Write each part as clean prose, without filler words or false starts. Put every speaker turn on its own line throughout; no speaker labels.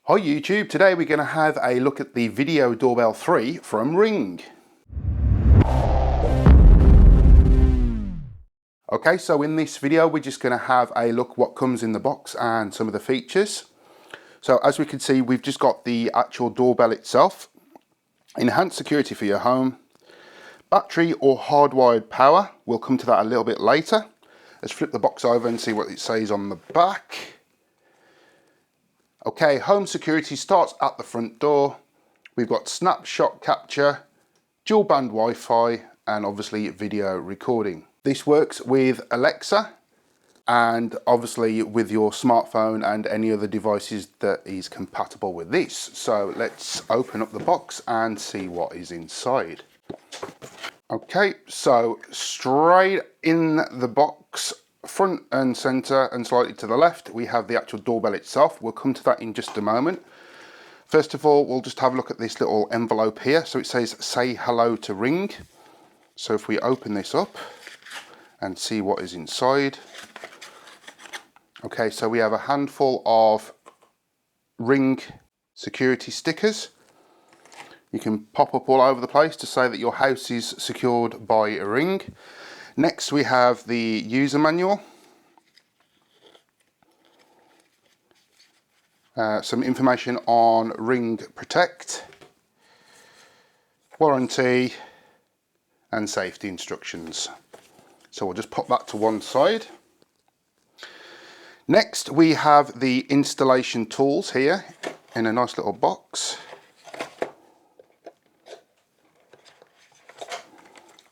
Hi YouTube, today we're going to have a look at the Video Doorbell 3 from Ring. Okay, so in this video we're just going to have a look what comes in the box and some of the features. So as we can see, we've just got the actual doorbell itself, enhanced security for your home, battery or hardwired power, we'll come to that a little bit later. Let's flip the box over and see what it says on the back. Okay, home security starts at the front door. We've got snapshot capture, dual band Wi-Fi, and obviously video recording. This works with Alexa and obviously with your smartphone and any other devices that is compatible with this. So let's open up the box and see what is inside. Okay, so straight in the box, front and center and slightly to the left, we have the actual doorbell itself. We'll come to that in just a moment. First of all, we'll just have a look at this little envelope here. So it says say hello to Ring. So if we open this up and see what is inside. Okay, so we have a handful of Ring security stickers. You can pop up all over the place to say that your house is secured by a Ring. Next we have the user manual. Some information on Ring Protect, warranty and safety instructions. So we'll just pop that to one side. Next we have the installation tools here in a nice little box.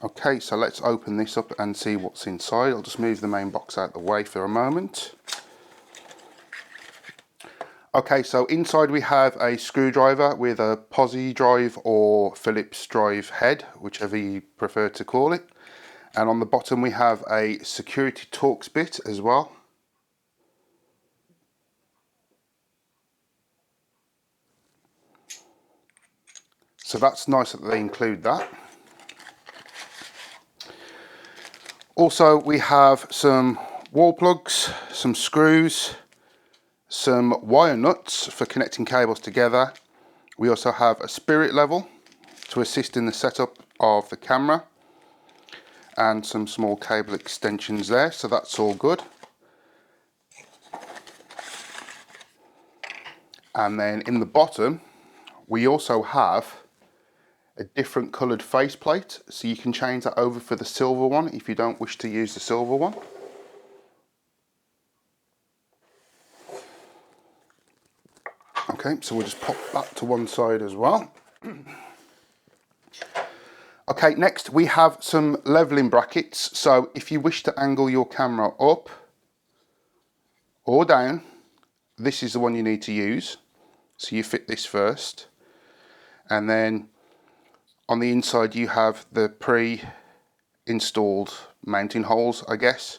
Okay, so let's open this up and see what's inside. I'll just move the main box out of the way for a moment. Okay, so inside we have a screwdriver with a posi drive or Phillips drive head, whichever you prefer to call it. And on the bottom we have a security Torx bit as well. So that's nice that they include that. Also, we have some wall plugs, some screws, some wire nuts for connecting cables together. We also have a spirit level to assist in the setup of the camera and some small cable extensions there, so that's all good. And then in the bottom, we also have a different coloured faceplate, so you can change that over for the silver one if you don't wish to use the silver one. Okay, so we'll just pop that to one side as well. Okay, next we have some leveling brackets, so if you wish to angle your camera up or down, this is the one you need to use. So you fit this first, and then on the inside you have the pre-installed mounting holes, I guess,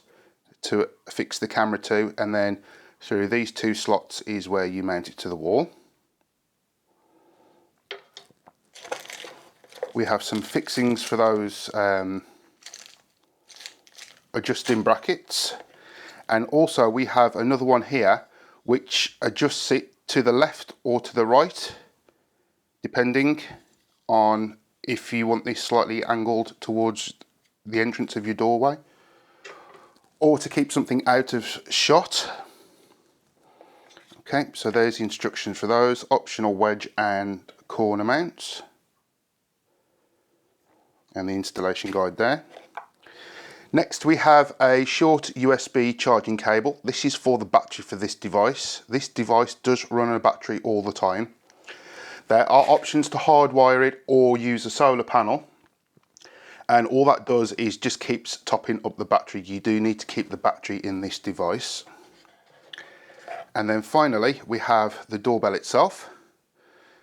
to fix the camera to, and then through these two slots is where you mount it to the wall. We have some fixings for those adjusting brackets, and also we have another one here which adjusts it to the left or to the right, depending on if you want this slightly angled towards the entrance of your doorway, or to keep something out of shot. Okay, so there's the instructions for those, optional wedge and corner mounts, and the installation guide there. Next we have a short USB charging cable. This is for the battery for this device. This device does run on a battery all the time. There are options to hardwire it or use a solar panel, and all that does is just keeps topping up the battery. You do need to keep the battery in this device. And then finally we have the doorbell itself.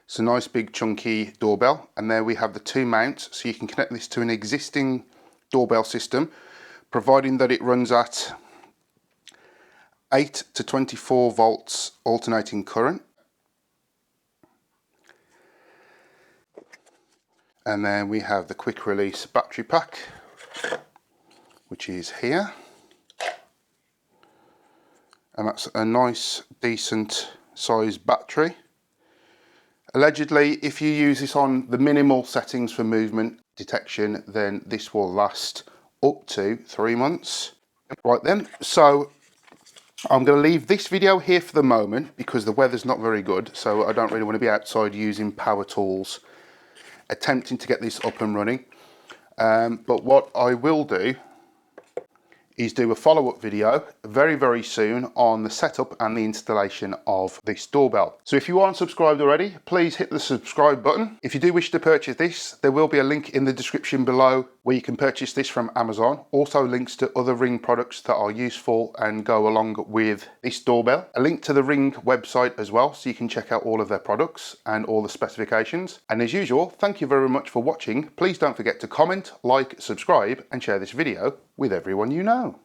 It's a nice big chunky doorbell, and there we have the two mounts, so you can connect this to an existing doorbell system, providing that it runs at 8 to 24 volts alternating current. And then we have the quick release battery pack, which is here. And that's a nice decent sized battery. Allegedly, if you use this on the minimal settings for movement detection, then this will last up to 3 months. Right then, so I'm going to leave this video here for the moment because the weather's not very good, so I don't really want to be outside using power tools attempting to get this up and running. But what I will do is do a follow-up video very soon on the setup and the installation of this doorbell. So if you aren't subscribed already, please hit the subscribe button. If you do wish to purchase this, there will be a link in the description below where you can purchase this from Amazon. Also links to other Ring products that are useful and go along with this doorbell. A link to the Ring website as well, so you can check out all of their products and all the specifications. And as usual, thank you very much for watching. Please don't forget to comment, like, subscribe and share this video with everyone you know.